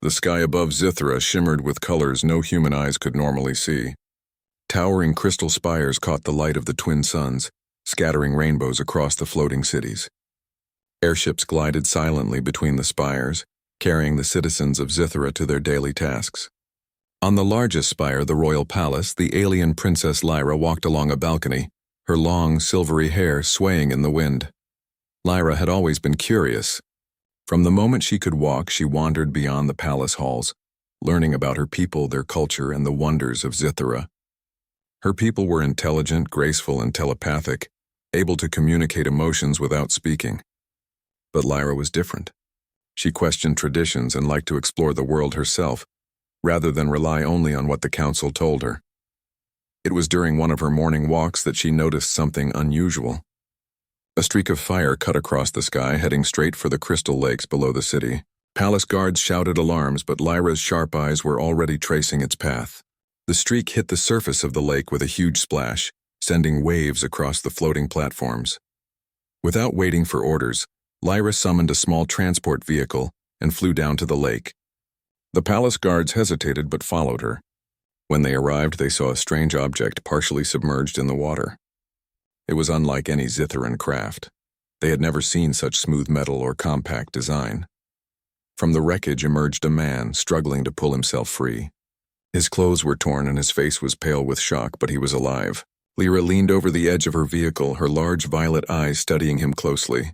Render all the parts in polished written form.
The sky above Zithra shimmered with colors no human eyes could normally see. Towering crystal spires caught the light of the twin suns, scattering rainbows across the floating cities. Airships glided silently between the spires, carrying the citizens of Zithra to their daily tasks. On the largest spire, the royal palace, the alien Princess Lyra walked along a balcony, her long, silvery hair swaying in the wind. Lyra had always been curious. From the moment she could walk, she wandered beyond the palace halls, learning about her people, their culture, and the wonders of Zithra. Her people were intelligent, graceful, and telepathic, able to communicate emotions without speaking. But Lyra was different. She questioned traditions and liked to explore the world herself, rather than rely only on what the council told her. It was during one of her morning walks that she noticed something unusual. A streak of fire cut across the sky, heading straight for the crystal lakes below the city. Palace guards shouted alarms, but Lyra's sharp eyes were already tracing its path. The streak hit the surface of the lake with a huge splash, sending waves across the floating platforms. Without waiting for orders, Lyra summoned a small transport vehicle and flew down to the lake. The palace guards hesitated but followed her. When they arrived, they saw a strange object partially submerged in the water. It was unlike any Zithran craft. They had never seen such smooth metal or compact design. From the wreckage emerged a man, struggling to pull himself free. His clothes were torn and his face was pale with shock, but he was alive. Lyra leaned over the edge of her vehicle, her large violet eyes studying him closely.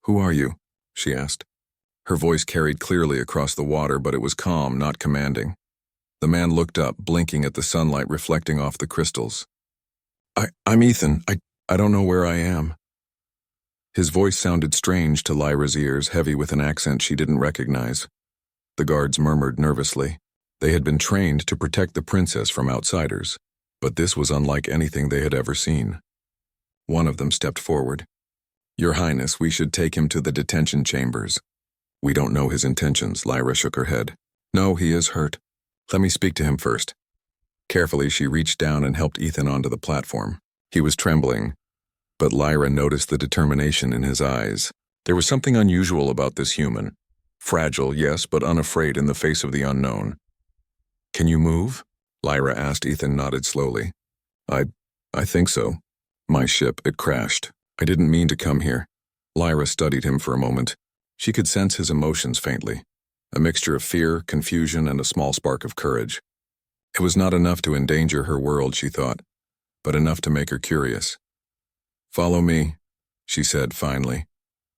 "Who are you?" she asked. Her voice carried clearly across the water, but it was calm, not commanding. The man looked up, blinking at the sunlight reflecting off the crystals. I'm Ethan. I don't know where I am." His voice sounded strange to Lyra's ears, heavy with an accent she didn't recognize. The guards murmured nervously. They had been trained to protect the princess from outsiders, but this was unlike anything they had ever seen. One of them stepped forward. "Your Highness, we should take him to the detention chambers." "We don't know his intentions," Lyra shook her head. "No, he is hurt. Let me speak to him first." Carefully, she reached down and helped Ethan onto the platform. He was trembling, but Lyra noticed the determination in his eyes. There was something unusual about this human. Fragile, yes, but unafraid in the face of the unknown. "Can you move?" Lyra asked. Ethan nodded slowly. I think so. My ship, it crashed. I didn't mean to come here." Lyra studied him for a moment. She could sense his emotions faintly, a mixture of fear, confusion, and a small spark of courage. It was not enough to endanger her world, she thought, but enough to make her curious. "Follow me," she said finally,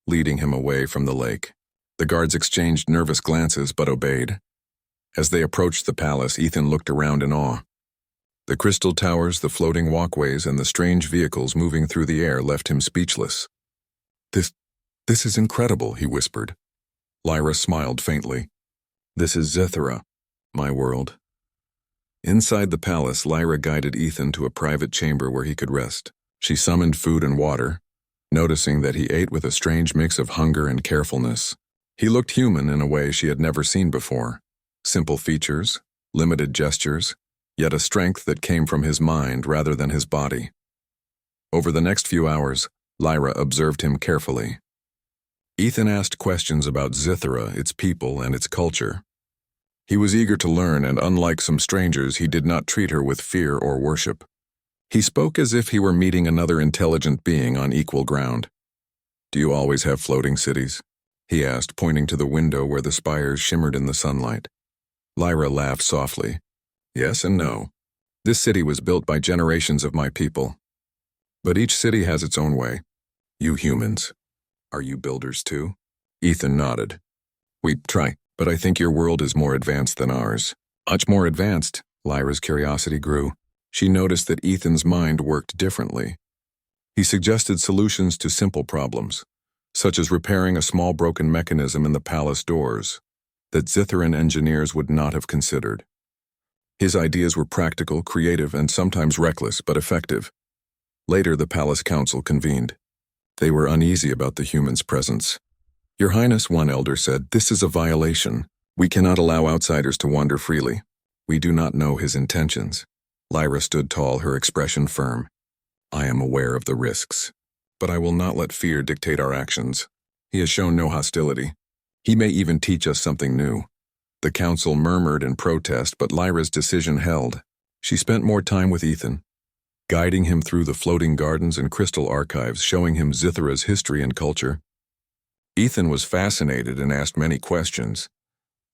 leading him away from the lake. The guards exchanged nervous glances but obeyed. As they approached the palace, Ethan looked around in awe. The crystal towers, the floating walkways, and the strange vehicles moving through the air left him speechless. This is incredible," he whispered. Lyra smiled faintly. "This is Zithra, my world." Inside the palace, Lyra guided Ethan to a private chamber where he could rest. She summoned food and water, noticing that he ate with a strange mix of hunger and carefulness. He looked human in a way she had never seen before. Simple features, limited gestures, yet a strength that came from his mind rather than his body. Over the next few hours, Lyra observed him carefully. Ethan asked questions about Zithra, its people, and its culture. He was eager to learn, and unlike some strangers, he did not treat her with fear or worship. He spoke as if he were meeting another intelligent being on equal ground. "Do you always have floating cities?" he asked, pointing to the window where the spires shimmered in the sunlight. Lyra laughed softly. "Yes and no. This city was built by generations of my people. But each city has its own way. You humans, are you builders too?" Ethan nodded. "We try, but I think your world is more advanced than ours." "Much more advanced?" Lyra's curiosity grew. She noticed that Ethan's mind worked differently. He suggested solutions to simple problems, such as repairing a small broken mechanism in the palace doors, that Zithran engineers would not have considered. His ideas were practical, creative, and sometimes reckless, but effective. Later, the palace council convened. They were uneasy about the human's presence. "Your Highness," one elder said, "this is a violation. We cannot allow outsiders to wander freely. We do not know his intentions." Lyra stood tall, her expression firm. "I am aware of the risks, but I will not let fear dictate our actions. He has shown no hostility. He may even teach us something new. The council murmured in protest, but Lyra's decision held. She spent more time with Ethan, guiding him through the floating gardens and crystal archives, showing him Zithra's history and culture. Ethan was fascinated and asked many questions,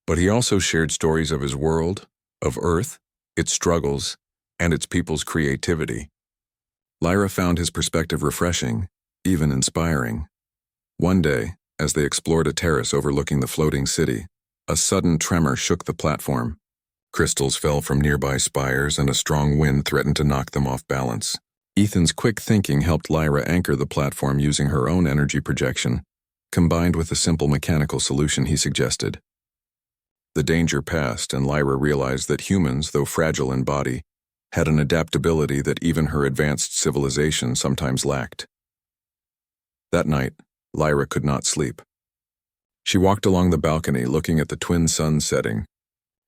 but he also shared stories of his world, of Earth, its struggles, and its people's creativity. Lyra found his perspective refreshing, even inspiring. One day, as they explored a terrace overlooking the floating city, a sudden tremor shook the platform. Crystals fell from nearby spires and a strong wind threatened to knock them off balance. Ethan's quick thinking helped Lyra anchor the platform using her own energy projection, combined with a simple mechanical solution he suggested. The danger passed, and Lyra realized that humans, though fragile in body, had an adaptability that even her advanced civilization sometimes lacked. That night, Lyra could not sleep. She walked along the balcony, looking at the twin suns setting.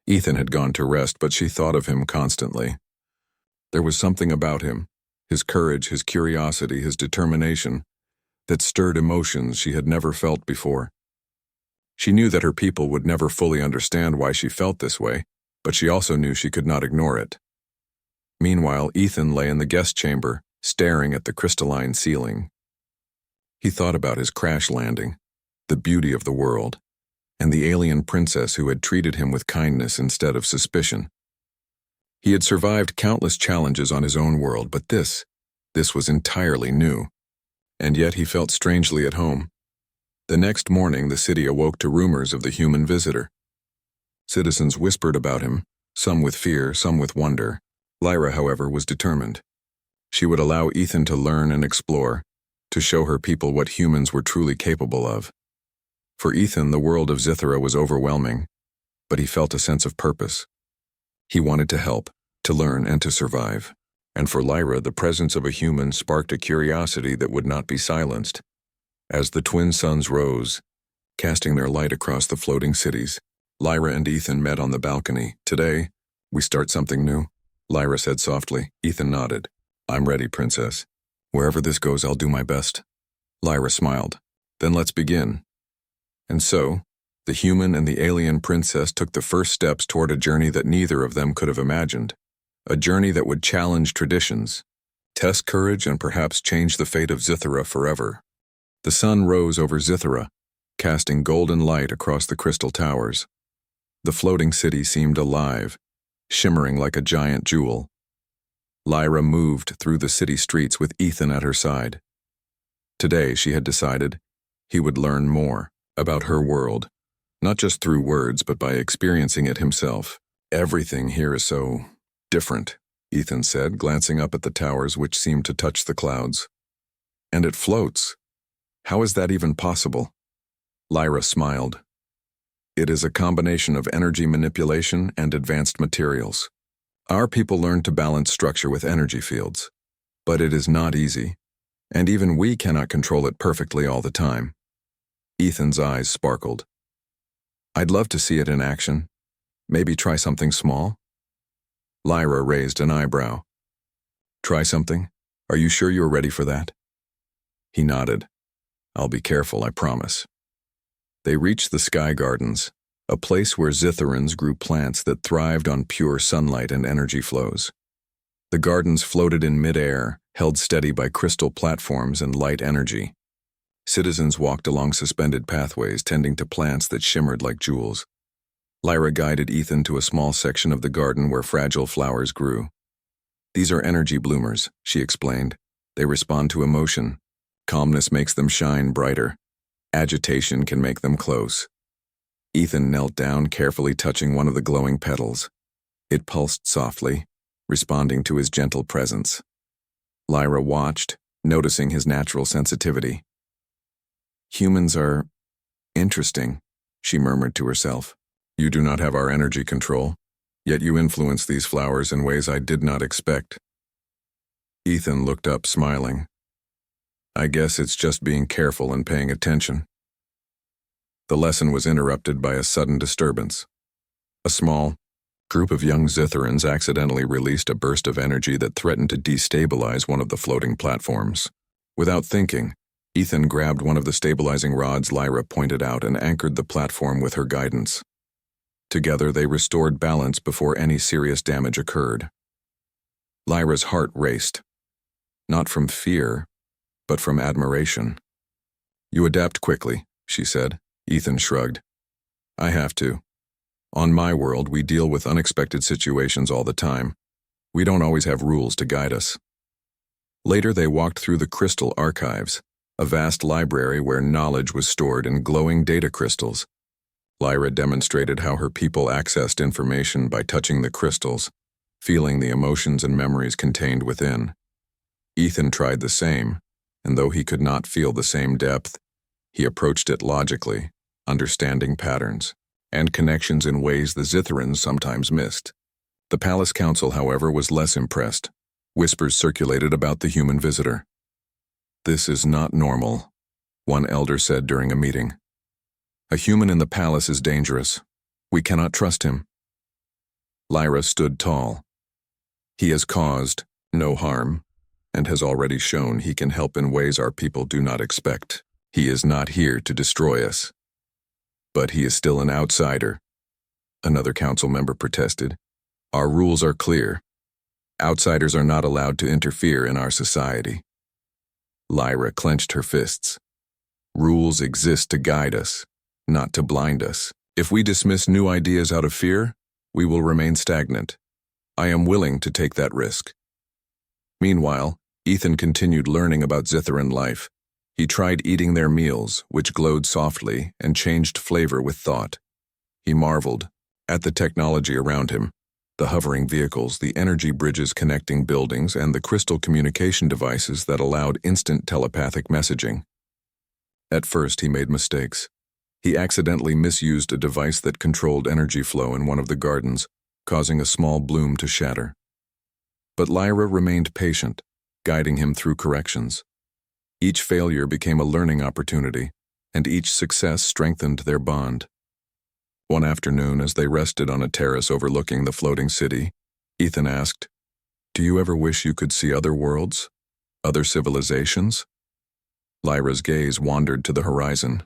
Ethan had gone to rest, but she thought of him constantly. There was something about him, his courage, his curiosity, his determination, that stirred emotions she had never felt before. She knew that her people would never fully understand why she felt this way, but she also knew she could not ignore it. Meanwhile, Ethan lay in the guest chamber, staring at the crystalline ceiling. He thought about his crash landing, the beauty of the world, and the alien princess who had treated him with kindness instead of suspicion. He had survived countless challenges on his own world, but this was entirely new. And yet he felt strangely at home. The next morning, the city awoke to rumors of the human visitor. Citizens whispered about him, some with fear, some with wonder. Lyra, however, was determined. She would allow Ethan to learn and explore, to show her people what humans were truly capable of. For Ethan, the world of Zithra was overwhelming, but he felt a sense of purpose. He wanted to help, to learn, and to survive. And for Lyra, the presence of a human sparked a curiosity that would not be silenced. As the twin suns rose, casting their light across the floating cities, Lyra and Ethan met on the balcony. "Today, we start something new," Lyra said softly. Ethan nodded. "I'm ready, princess. Wherever this goes, I'll do my best." Lyra smiled. "Then let's begin." And so, the human and the alien princess took the first steps toward a journey that neither of them could have imagined. A journey that would challenge traditions, test courage, and perhaps change the fate of Zithra forever. The sun rose over Zithra, casting golden light across the crystal towers. The floating city seemed alive, shimmering like a giant jewel. Lyra moved through the city streets with Ethan at her side. Today, she had decided, he would learn more about her world, not just through words, but by experiencing it himself. "Everything here is so different," Ethan said, glancing up at the towers which seemed to touch the clouds. "And it floats. How is that even possible?" Lyra smiled. "It is a combination of energy manipulation and advanced materials. Our people learn to balance structure with energy fields, but it is not easy, and even we cannot control it perfectly all the time." Ethan's eyes sparkled. "I'd love to see it in action. Maybe try something small?" Lyra raised an eyebrow. "Try something? Are you sure you're ready for that?" He nodded. "I'll be careful, I promise." They reached the Sky Gardens, a place where Zitherans grew plants that thrived on pure sunlight and energy flows. The gardens floated in mid-air, held steady by crystal platforms and light energy. Citizens walked along suspended pathways, tending to plants that shimmered like jewels. Lyra guided Ethan to a small section of the garden where fragile flowers grew. "These are energy bloomers," she explained. "They respond to emotion. Calmness makes them shine brighter. Agitation can make them close." Ethan knelt down, carefully touching one of the glowing petals. It pulsed softly, responding to his gentle presence. Lyra watched, noticing his natural sensitivity. "Humans are interesting," she murmured to herself. "You do not have our energy control, yet you influence these flowers in ways I did not expect." Ethan looked up, smiling. "I guess it's just being careful and paying attention." The lesson was interrupted by a sudden disturbance. A small group of young Zitherans accidentally released a burst of energy that threatened to destabilize one of the floating platforms. Without thinking, Ethan grabbed one of the stabilizing rods Lyra pointed out and anchored the platform with her guidance. Together, they restored balance before any serious damage occurred. Lyra's heart raced, not from fear, but from admiration. "You adapt quickly," she said. Ethan shrugged. "I have to. On my world, we deal with unexpected situations all the time. We don't always have rules to guide us." Later, they walked through the crystal archives, a vast library where knowledge was stored in glowing data crystals. Lyra demonstrated how her people accessed information by touching the crystals, feeling the emotions and memories contained within. Ethan tried the same, and though he could not feel the same depth, he approached it logically, understanding patterns and connections in ways the Zitherans sometimes missed. The Palace Council, however, was less impressed. Whispers circulated about the human visitor. "This is not normal," one elder said during a meeting. "A human in the palace is dangerous. We cannot trust him." Lyra stood tall. "He has caused no harm, and has already shown he can help in ways our people do not expect. He is not here to destroy us." "But he is still an outsider," another council member protested. "Our rules are clear. Outsiders are not allowed to interfere in our society." Lyra clenched her fists. "Rules exist to guide us, not to blind us. If we dismiss new ideas out of fear, we will remain stagnant. I am willing to take that risk." Meanwhile, Ethan continued learning about Zitharan life. He tried eating their meals, which glowed softly and changed flavor with thought. He marveled at the technology around him, the hovering vehicles, the energy bridges connecting buildings, and the crystal communication devices that allowed instant telepathic messaging. At first, he made mistakes. He accidentally misused a device that controlled energy flow in one of the gardens, causing a small bloom to shatter. But Lyra remained patient, guiding him through corrections. Each failure became a learning opportunity, and each success strengthened their bond. One afternoon, as they rested on a terrace overlooking the floating city, Ethan asked, "Do you ever wish you could see other worlds? Other civilizations?" Lyra's gaze wandered to the horizon.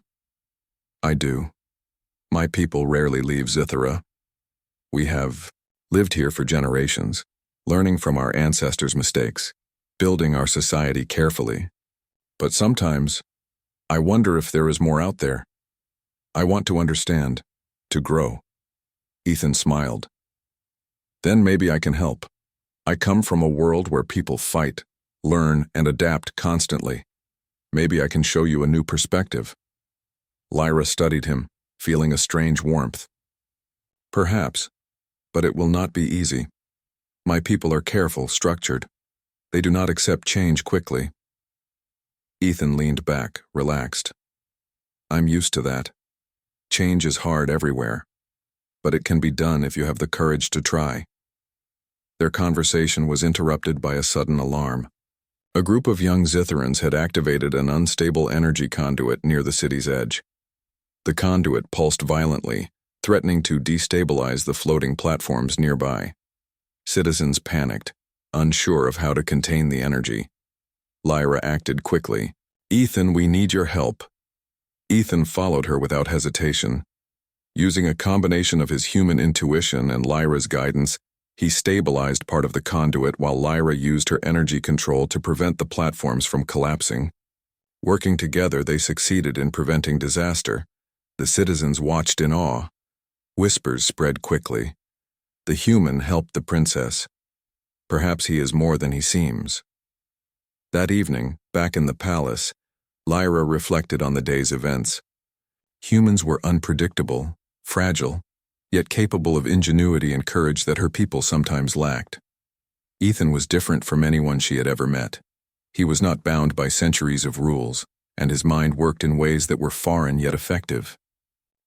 "I do. My people rarely leave Zithara. We have lived here for generations, learning from our ancestors' mistakes, building our society carefully. But sometimes, I wonder if there is more out there. I want to understand, to grow." Ethan smiled. "Then maybe I can help. I come from a world where people fight, learn, and adapt constantly. Maybe I can show you a new perspective." Lyra studied him, feeling a strange warmth. "Perhaps, but it will not be easy. My people are careful, structured. They do not accept change quickly." Ethan leaned back, relaxed. "I'm used to that. Change is hard everywhere, but it can be done if you have the courage to try." Their conversation was interrupted by a sudden alarm. A group of young Zitherans had activated an unstable energy conduit near the city's edge. The conduit pulsed violently, threatening to destabilize the floating platforms nearby. Citizens panicked, unsure of how to contain the energy. Lyra acted quickly. "Ethan, we need your help." Ethan followed her without hesitation. Using a combination of his human intuition and Lyra's guidance, he stabilized part of the conduit while Lyra used her energy control to prevent the platforms from collapsing. Working together, they succeeded in preventing disaster. The citizens watched in awe. Whispers spread quickly. The human helped the princess. Perhaps he is more than he seems. That evening, back in the palace, Lyra reflected on the day's events. Humans were unpredictable, fragile, yet capable of ingenuity and courage that her people sometimes lacked. Ethan was different from anyone she had ever met. He was not bound by centuries of rules, and his mind worked in ways that were foreign yet effective.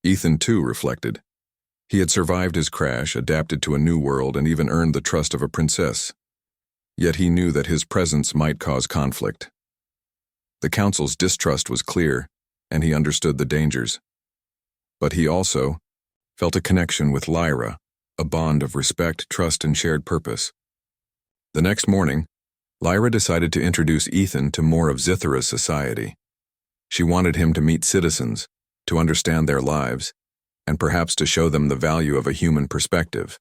Ethan, too, reflected. He had survived his crash, adapted to a new world, and even earned the trust of a princess. Yet he knew that his presence might cause conflict. The council's distrust was clear, and he understood the dangers. But he also felt a connection with Lyra, a bond of respect, trust, and shared purpose. The next morning, Lyra decided to introduce Ethan to more of Zithara's society. She wanted him to meet citizens, to understand their lives, and perhaps to show them the value of a human perspective.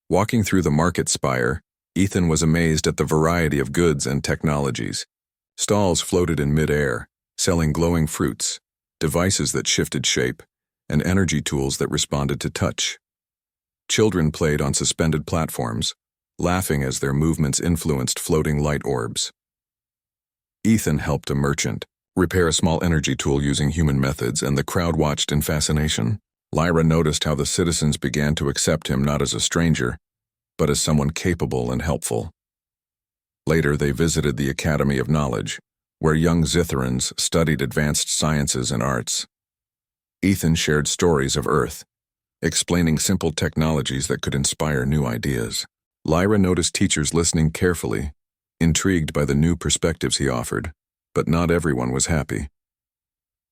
Walking through the market spire, Ethan was amazed at the variety of goods and technologies. Stalls floated in mid-air, selling glowing fruits, devices that shifted shape, and energy tools that responded to touch. Children played on suspended platforms, laughing as their movements influenced floating light orbs. Ethan helped a merchant repair a small energy tool using human methods, and the crowd watched in fascination. Lyra noticed how the citizens began to accept him not as a stranger, but as someone capable and helpful. Later, they visited the Academy of Knowledge, where young Zitherans studied advanced sciences and arts. Ethan shared stories of Earth, explaining simple technologies that could inspire new ideas. Lyra noticed teachers listening carefully, intrigued by the new perspectives he offered, but not everyone was happy.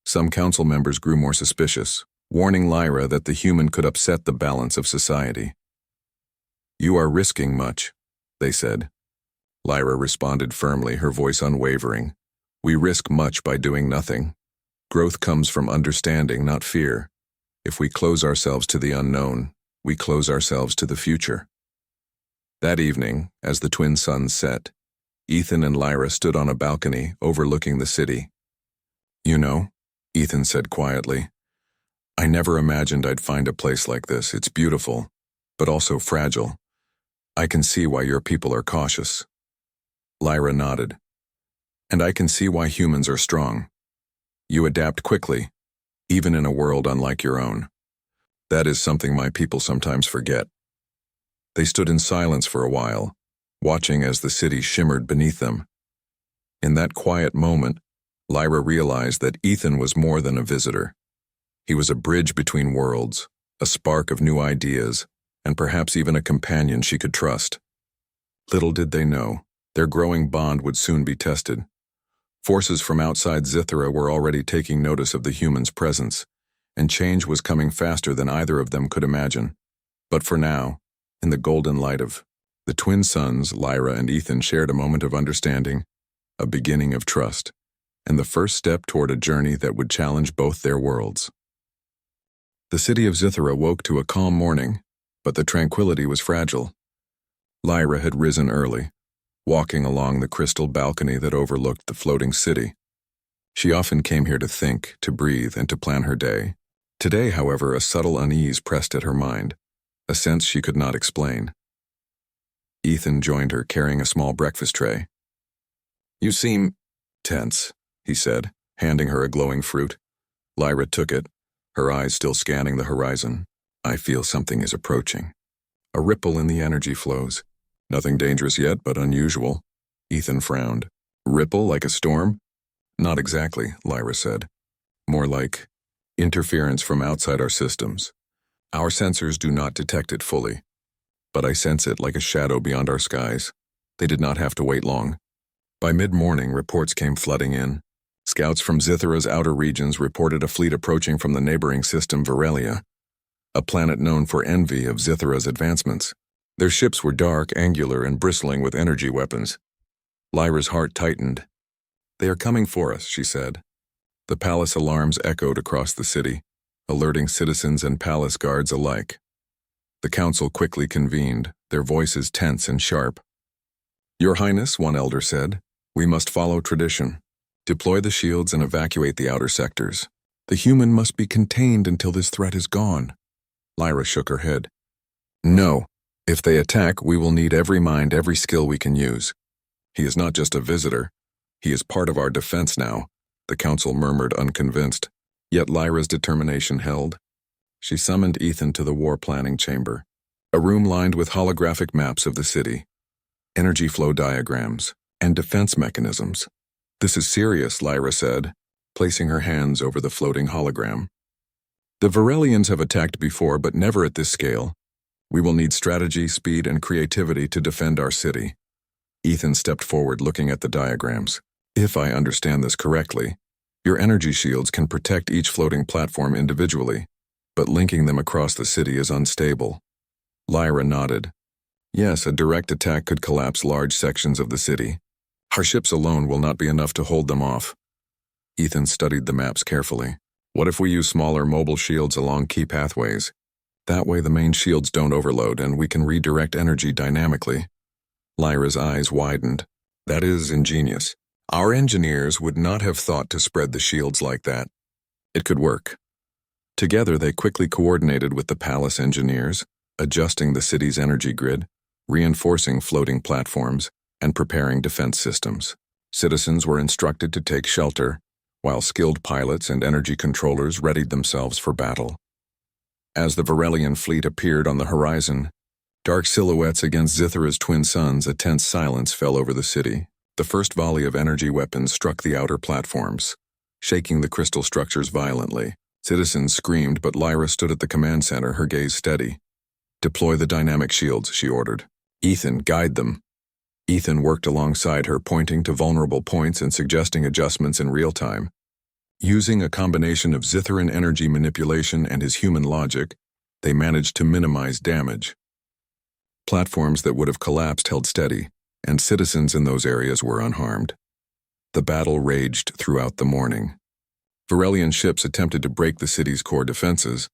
Some council members grew more suspicious, warning Lyra that the human could upset the balance of society. "You are risking much," they said. Lyra responded firmly, her voice unwavering. "We risk much by doing nothing. Growth comes from understanding, not fear. If we close ourselves to the unknown, we close ourselves to the future." That evening, as the twin suns set, Ethan and Lyra stood on a balcony overlooking the city. "You know," Ethan said quietly, "I never imagined I'd find a place like this. It's beautiful, but also fragile. I can see why your people are cautious." Lyra nodded. "And I can see why humans are strong. You adapt quickly, even in a world unlike your own. That is something my people sometimes forget." They stood in silence for a while, watching as the city shimmered beneath them. In that quiet moment, Lyra realized that Ethan was more than a visitor. He was a bridge between worlds, a spark of new ideas, and perhaps even a companion she could trust. Little did they know, their growing bond would soon be tested. Forces from outside Zithera were already taking notice of the human's presence, and change was coming faster than either of them could imagine. But for now, in the golden light of the twin suns, Lyra and Ethan shared a moment of understanding, a beginning of trust, and the first step toward a journey that would challenge both their worlds. The city of Zithera woke to a calm morning, but the tranquility was fragile. Lyra had risen early, walking along the crystal balcony that overlooked the floating city. She often came here to think, to breathe, and to plan her day. Today, however, a subtle unease pressed at her mind, a sense she could not explain. Ethan joined her, carrying a small breakfast tray. "You seem tense," he said, handing her a glowing fruit. Lyra took it, her eyes still scanning the horizon. "I feel something is approaching." A ripple in the energy flows. "Nothing dangerous yet, but unusual." Ethan frowned. "Ripple like a storm?" "Not exactly," Lyra said. "More like interference from outside our systems. Our sensors do not detect it fully, but I sense it like a shadow beyond our skies." They did not have to wait long. By mid-morning, reports came flooding in. Scouts from Zithera's outer regions reported a fleet approaching from the neighboring system Virelia, a planet known for envy of Zithera's advancements. Their ships were dark, angular, and bristling with energy weapons. Lyra's heart tightened. "They are coming for us," she said. The palace alarms echoed across the city, alerting citizens and palace guards alike. The council quickly convened, their voices tense and sharp. "Your Highness," one elder said, "we must follow tradition. Deploy the shields and evacuate the outer sectors. The human must be contained until this threat is gone." Lyra shook her head. "No. If they attack, we will need every mind, every skill we can use. He is not just a visitor. He is part of our defense now," the council murmured, unconvinced. Yet Lyra's determination held. She summoned Ethan to the war planning chamber, a room lined with holographic maps of the city, energy flow diagrams, and defense mechanisms. "This is serious," Lyra said, placing her hands over the floating hologram. "The Virelians have attacked before, but never at this scale. We will need strategy, speed, and creativity to defend our city." Ethan stepped forward, looking at the diagrams. "If I understand this correctly, your energy shields can protect each floating platform individually, but linking them across the city is unstable." Lyra nodded. "Yes, a direct attack could collapse large sections of the city. Our ships alone will not be enough to hold them off." Ethan studied the maps carefully. What if we use smaller mobile shields along key pathways? That way the main shields don't overload and we can redirect energy dynamically. Lyra's eyes widened. That is ingenious. Our engineers would not have thought to spread the shields like that. It could work. Together they quickly coordinated with the palace engineers, adjusting the city's energy grid, reinforcing floating platforms, and preparing defense systems. Citizens were instructed to take shelter, while skilled pilots and energy controllers readied themselves for battle. As the Varelian fleet appeared on the horizon, dark silhouettes against Zithra's twin suns, a tense silence fell over the city. The first volley of energy weapons struck the outer platforms, shaking the crystal structures violently. Citizens screamed, but Lyra stood at the command center, her gaze steady. "Deploy the dynamic shields," she ordered. "Ethan, guide them." Ethan worked alongside her, pointing to vulnerable points and suggesting adjustments in real time. Using a combination of Zithran energy manipulation and his human logic, they managed to minimize damage. Platforms that would have collapsed held steady, and citizens in those areas were unharmed. The battle raged throughout the morning. Varelian ships attempted to break the city's core defenses,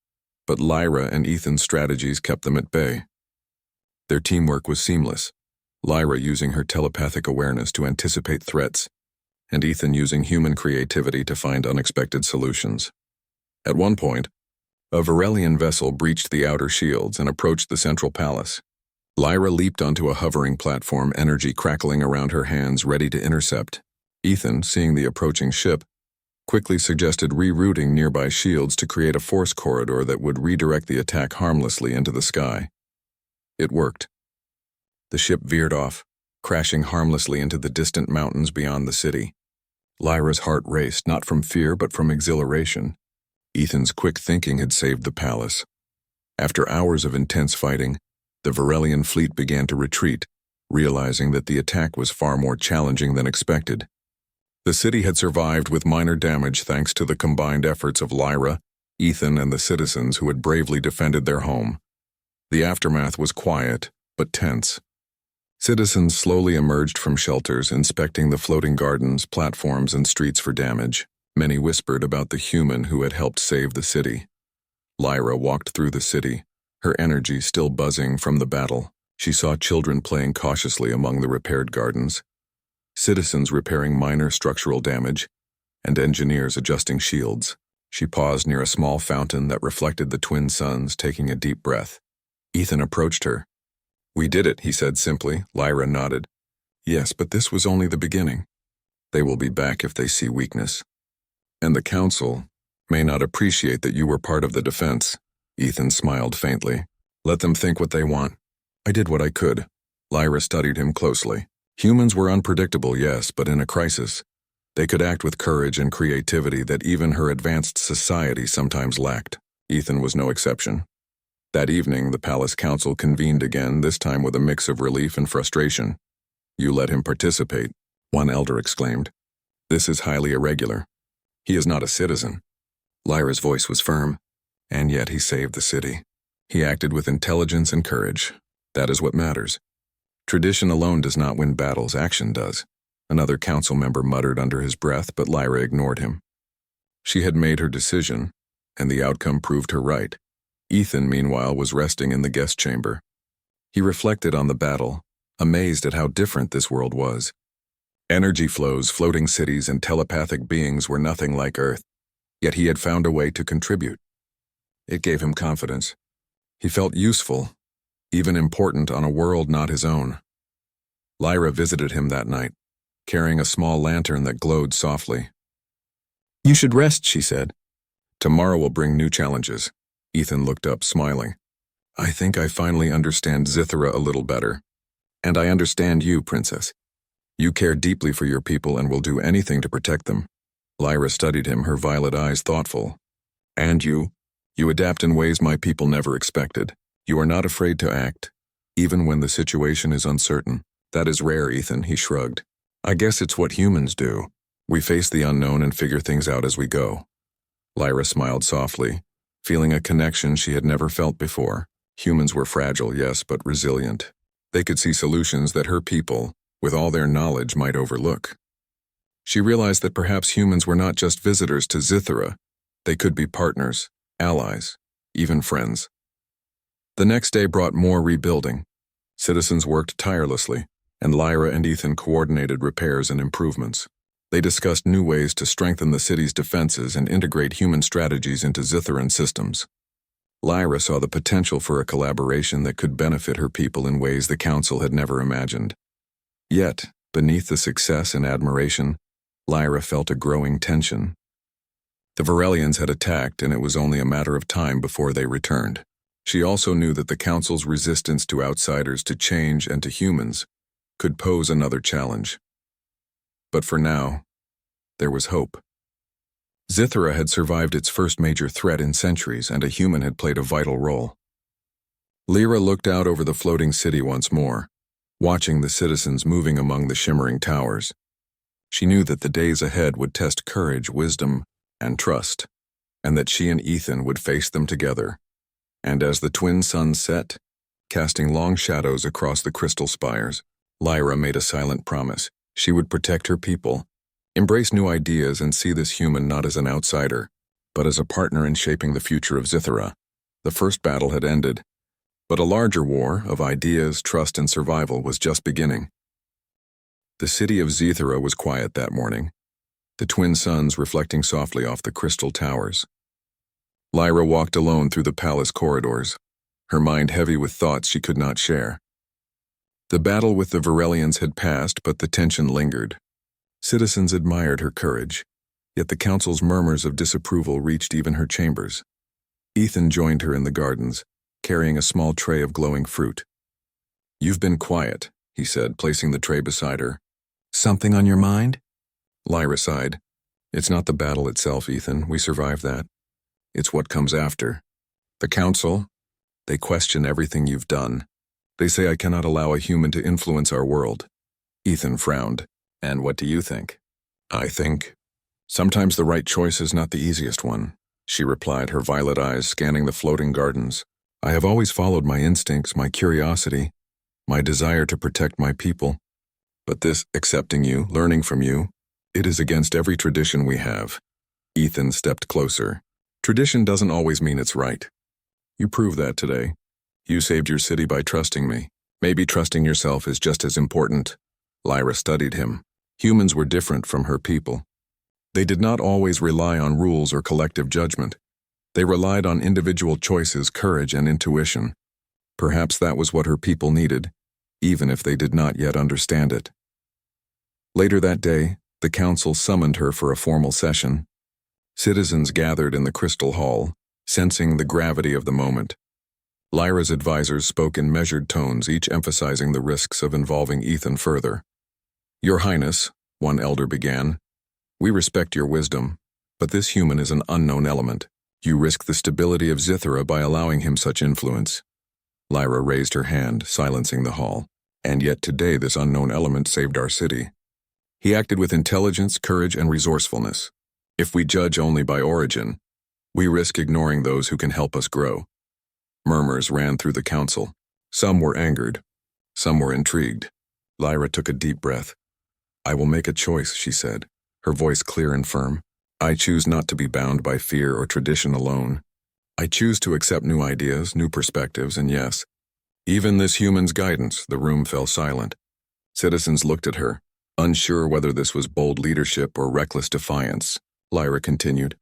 but Lyra and Ethan's strategies kept them at bay. Their teamwork was seamless, Lyra using her telepathic awareness to anticipate threats, and Ethan using human creativity to find unexpected solutions. At one point, a Varelian vessel breached the outer shields and approached the central palace. Lyra leaped onto a hovering platform, energy crackling around her hands, ready to intercept. Ethan, seeing the approaching ship, quickly suggested rerouting nearby shields to create a force corridor that would redirect the attack harmlessly into the sky. It worked. The ship veered off, crashing harmlessly into the distant mountains beyond the city. Lyra's heart raced, not from fear but from exhilaration. Ethan's quick thinking had saved the palace. After hours of intense fighting, the Varelian fleet began to retreat, realizing that the attack was far more challenging than expected. The city had survived with minor damage thanks to the combined efforts of Lyra, Ethan, and the citizens who had bravely defended their home. The aftermath was quiet, but tense. Citizens slowly emerged from shelters, inspecting the floating gardens, platforms, and streets for damage. Many whispered about the human who had helped save the city. Lyra walked through the city, her energy still buzzing from the battle. She saw children playing cautiously among the repaired gardens, citizens repairing minor structural damage, and engineers adjusting shields. She paused near a small fountain that reflected the twin suns, taking a deep breath. Ethan approached her. "We did it," he said simply. Lyra nodded. "Yes, but this was only the beginning. They will be back if they see weakness. And the council may not appreciate that you were part of the defense." Ethan smiled faintly. "Let them think what they want. I did what I could." Lyra studied him closely. Humans were unpredictable, yes, but in a crisis, they could act with courage and creativity that even her advanced society sometimes lacked. Ethan was no exception. That evening, the palace council convened again, this time with a mix of relief and frustration. "You let him participate," one elder exclaimed. "This is highly irregular. He is not a citizen." Lyra's voice was firm, and yet he saved the city. He acted with intelligence and courage. That is what matters. Tradition alone does not win battles, action does. Another council member muttered under his breath, but Lyra ignored him. She had made her decision, and the outcome proved her right. Ethan, meanwhile, was resting in the guest chamber. He reflected on the battle, amazed at how different this world was. Energy flows, floating cities, and telepathic beings were nothing like Earth, yet he had found a way to contribute. It gave him confidence. He felt useful, even important on a world not his own. Lyra visited him that night, carrying a small lantern that glowed softly. "You should rest," she said. "Tomorrow will bring new challenges." Ethan looked up, smiling. "I think I finally understand Zithra a little better. And I understand you, Princess. You care deeply for your people and will do anything to protect them." Lyra studied him, her violet eyes thoughtful. "And you? You adapt in ways my people never expected. You are not afraid to act, even when the situation is uncertain." "That is rare, Ethan," he shrugged. "I guess it's what humans do. We face the unknown and figure things out as we go." Lyra smiled softly, feeling a connection she had never felt before. Humans were fragile, yes, but resilient. They could see solutions that her people, with all their knowledge, might overlook. She realized that perhaps humans were not just visitors to Zithra, They could be partners, allies, even friends. The next day brought more rebuilding. Citizens worked tirelessly, and Lyra and Ethan coordinated repairs and improvements. They discussed new ways to strengthen the city's defenses and integrate human strategies into Zitharan systems. Lyra saw the potential for a collaboration that could benefit her people in ways the Council had never imagined. Yet, beneath the success and admiration, Lyra felt a growing tension. The Varelians had attacked, and it was only a matter of time before they returned. She also knew that the Council's resistance to outsiders, to change, and to humans could pose another challenge. But for now, there was hope. Zithara had survived its first major threat in centuries, and a human had played a vital role. Lyra looked out over the floating city once more, watching the citizens moving among the shimmering towers. She knew that the days ahead would test courage, wisdom, and trust, and that she and Ethan would face them together. And as the twin suns set, casting long shadows across the crystal spires, Lyra made a silent promise. She would protect her people, embrace new ideas, and see this human not as an outsider, but as a partner in shaping the future of Zithara. The first battle had ended, but a larger war of ideas, trust, and survival was just beginning. The city of Zithara was quiet that morning, the twin suns reflecting softly off the crystal towers. Lyra walked alone through the palace corridors, her mind heavy with thoughts she could not share. The battle with the Varelians had passed, but the tension lingered. Citizens admired her courage, yet the Council's murmurs of disapproval reached even her chambers. Ethan joined her in the gardens, carrying a small tray of glowing fruit. "You've been quiet," he said, placing the tray beside her. "Something on your mind?" Lyra sighed. "It's not the battle itself, Ethan. We survived that. It's what comes after. The Council, they question everything you've done. They say I cannot allow a human to influence our world." Ethan frowned. "And what do you think?" "I think sometimes the right choice is not the easiest one," she replied, her violet eyes scanning the floating gardens. "I have always followed my instincts, my curiosity, my desire to protect my people. But this accepting you, learning from you, it is against every tradition we have." Ethan stepped closer. "Tradition doesn't always mean it's right. You proved that today. You saved your city by trusting me. Maybe trusting yourself is just as important." Lyra studied him. Humans were different from her people. They did not always rely on rules or collective judgment. They relied on individual choices, courage, and intuition. Perhaps that was what her people needed, even if they did not yet understand it. Later that day, the Council summoned her for a formal session. Citizens gathered in the Crystal Hall, sensing the gravity of the moment. Lyra's advisors spoke in measured tones, each emphasizing the risks of involving Ethan further. "Your Highness," one elder began, "we respect your wisdom, but this human is an unknown element. You risk the stability of Zithara by allowing him such influence." Lyra raised her hand, silencing the hall. "And yet today this unknown element saved our city. He acted with intelligence, courage, and resourcefulness. If we judge only by origin, we risk ignoring those who can help us grow." Murmurs ran through the Council. Some were angered, some were intrigued. Lyra took a deep breath. "I will make a choice," she said, her voice clear and firm. "I choose not to be bound by fear or tradition alone. I choose to accept new ideas, new perspectives, and yes, even this human's guidance." The room fell silent. Citizens looked at her, unsure whether this was bold leadership or reckless defiance. Lyra continued,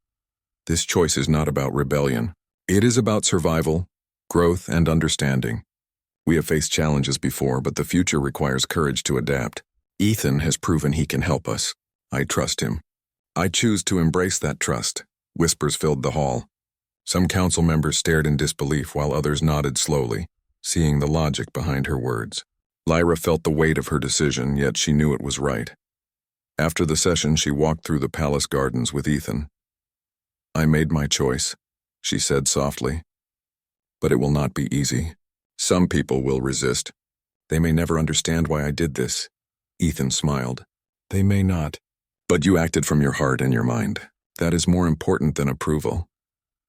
"This choice is not about rebellion. It is about survival, growth, and understanding. We have faced challenges before, but the future requires courage to adapt. Ethan has proven he can help us. I trust him. I choose to embrace that trust." Whispers filled the hall. Some council members stared in disbelief while others nodded slowly, seeing the logic behind her words. Lyra felt the weight of her decision, yet she knew it was right. After the session, she walked through the palace gardens with Ethan. "I made my choice," she said softly. "But it will not be easy. Some people will resist. They may never understand why I did this." Ethan smiled. "They may not. But you acted from your heart and your mind. That is more important than approval."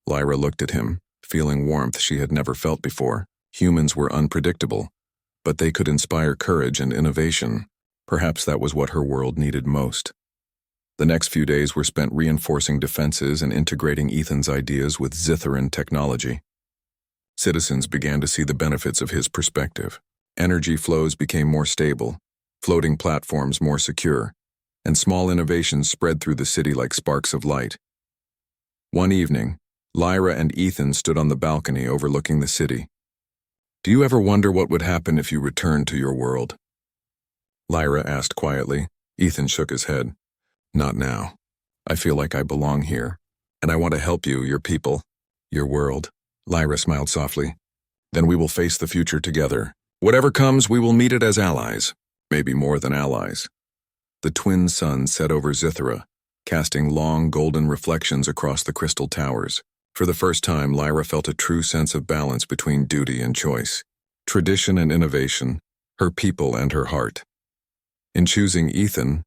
Lyra looked at him, feeling warmth she had never felt before. Humans were unpredictable, but they could inspire courage and innovation. Perhaps that was what her world needed most. The next few days were spent reinforcing defenses and integrating Ethan's ideas with Zitharan technology. Citizens began to see the benefits of his perspective. Energy flows became more stable, floating platforms more secure, and small innovations spread through the city like sparks of light. One evening, Lyra and Ethan stood on the balcony overlooking the city. "Do you ever wonder what would happen if you returned to your world?" Lyra asked quietly. Ethan shook his head. "Not now. I feel like I belong here, and I want to help you, your people, your world." Lyra smiled softly. "Then we will face the future together. Whatever comes, we will meet it as allies, maybe more than allies." The twin suns set over Zithara, casting long golden reflections across the crystal towers. For the first time, Lyra felt a true sense of balance between duty and choice, tradition and innovation, her people and her heart. In choosing Ethan,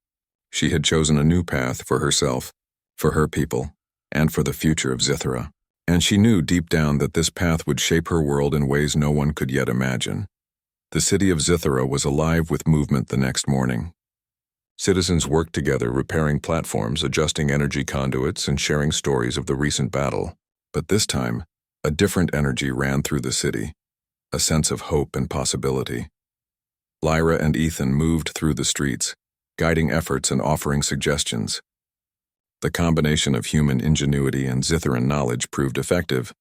she had chosen a new path for herself, for her people, and for the future of Zithara. And she knew deep down that this path would shape her world in ways no one could yet imagine. The city of Zithara was alive with movement the next morning. Citizens worked together, repairing platforms, adjusting energy conduits, and sharing stories of the recent battle. But this time, a different energy ran through the city, a sense of hope and possibility. Lyra and Ethan moved through the streets, guiding efforts and offering suggestions. The combination of human ingenuity and Zitharan knowledge proved effective.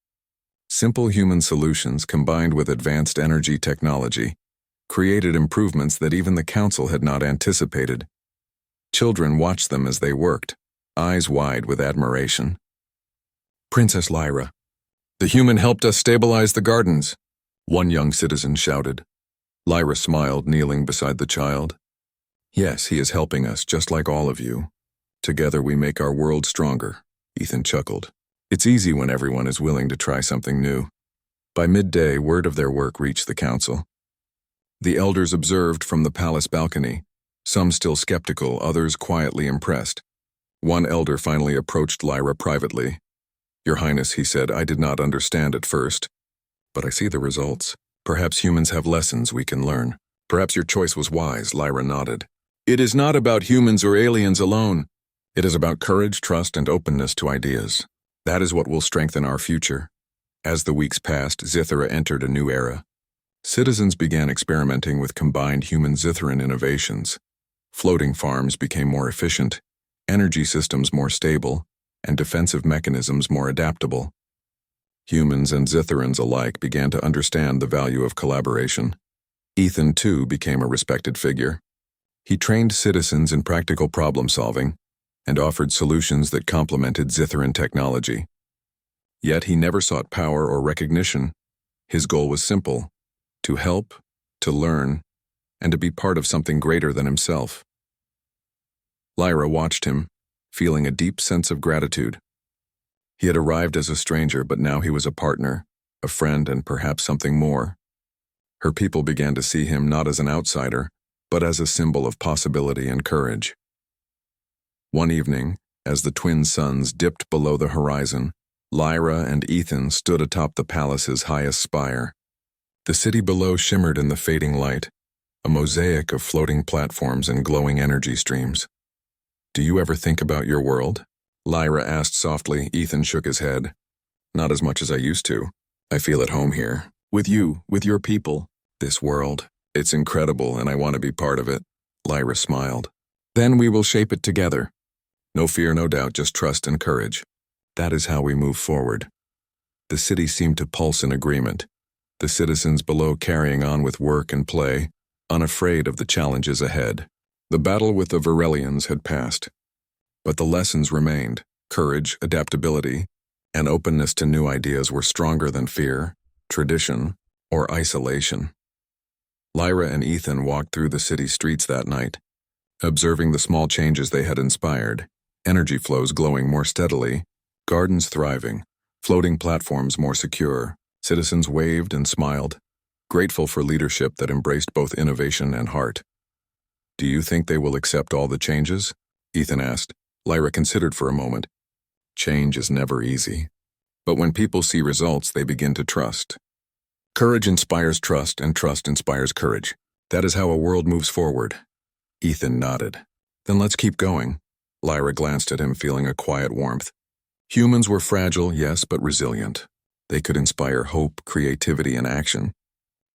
Simple human solutions combined with advanced energy technology created improvements that even the council had not anticipated. Children watched them as they worked, eyes wide with admiration. "Princess Lyra, the human helped us stabilize the gardens," one young citizen shouted. Lyra smiled, kneeling beside the child. "Yes, he is helping us, just like all of you. Together we make our world stronger," Ethan chuckled. "It's easy when everyone is willing to try something new." By midday, word of their work reached the council. The elders observed from the palace balcony, some still skeptical, others quietly impressed. One elder finally approached Lyra privately. "Your Highness," he said, "I did not understand at first, but I see the results. Perhaps humans have lessons we can learn." "Perhaps your choice was wise," Lyra nodded. "It is not about humans or aliens alone. It is about courage, trust, and openness to ideas. That is what will strengthen our future." As the weeks passed, Zithara entered a new era. Citizens began experimenting with combined human-Zitharan innovations. Floating farms became more efficient, energy systems more stable, and defensive mechanisms more adaptable. Humans and Zitharans alike began to understand the value of collaboration. Ethan, too, became a respected figure. He trained citizens in practical problem-solving and offered solutions that complemented Zitharan technology. Yet he never sought power or recognition. His goal was simple: to help, to learn, and to be part of something greater than himself. Lyra watched him, feeling a deep sense of gratitude. He had arrived as a stranger, but now he was a partner, a friend, and perhaps something more. Her people began to see him not as an outsider, but as a symbol of possibility and courage. One evening, as the twin suns dipped below the horizon, Lyra and Ethan stood atop the palace's highest spire. The city below shimmered in the fading light, a mosaic of floating platforms and glowing energy streams. "Do you ever think about your world?" Lyra asked softly. Ethan shook his head. "Not as much as I used to. I feel at home here, with you, with your people. This world, it's incredible and I want to be part of it." Lyra smiled. "Then we will shape it together. No fear, no doubt, just trust and courage. That is how we move forward." The city seemed to pulse in agreement, the citizens below carrying on with work and play, unafraid of the challenges ahead. The battle with the Virelians had passed, but the lessons remained. Courage, adaptability, and openness to new ideas were stronger than fear, tradition, or isolation. Lyra and Ethan walked through the city streets that night, observing the small changes they had inspired: energy flows glowing more steadily, gardens thriving, floating platforms more secure. Citizens waved and smiled, grateful for leadership that embraced both innovation and heart. "Do you think they will accept all the changes?" Ethan asked. Lyra considered for a moment. Change is never easy, but when people see results, they begin to trust. Courage inspires trust, and trust inspires courage. That is how a world moves forward. Ethan nodded. "Then let's keep going. Lyra glanced at him, feeling a quiet warmth. Humans were fragile, yes, but resilient. They could inspire hope, creativity, and action.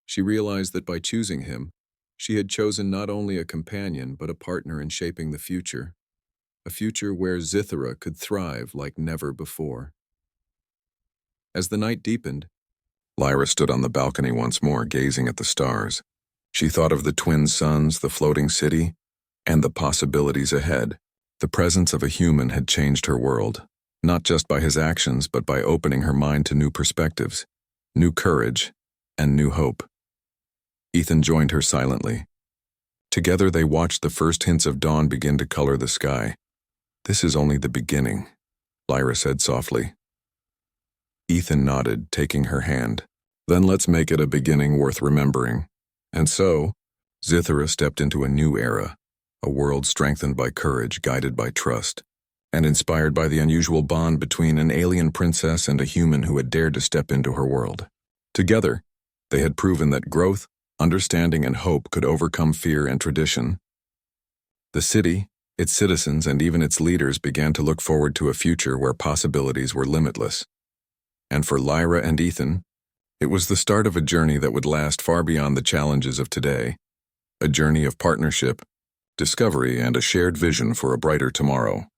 She realized that by choosing him, she had chosen not only a companion, but a partner in shaping the future. A future where Zithara could thrive like never before. As the night deepened, Lyra stood on the balcony once more, gazing at the stars. She thought of the twin suns, the floating city, and the possibilities ahead. The presence of a human had changed her world, not just by his actions, but by opening her mind to new perspectives, new courage, and new hope. Ethan joined her silently. Together they watched the first hints of dawn begin to color the sky. "This is only the beginning," Lyra said softly. Ethan nodded, taking her hand. "Then let's make it a beginning worth remembering." And so, Zithara stepped into a new era, a world strengthened by courage, guided by trust, and inspired by the unusual bond between an alien princess and a human who had dared to step into her world. Together, they had proven that growth, understanding, and hope could overcome fear and tradition. The city, its citizens, and even its leaders began to look forward to a future where possibilities were limitless. And for Lyra and Ethan, it was the start of a journey that would last far beyond the challenges of today, a journey of partnership, discovery, and a shared vision for a brighter tomorrow.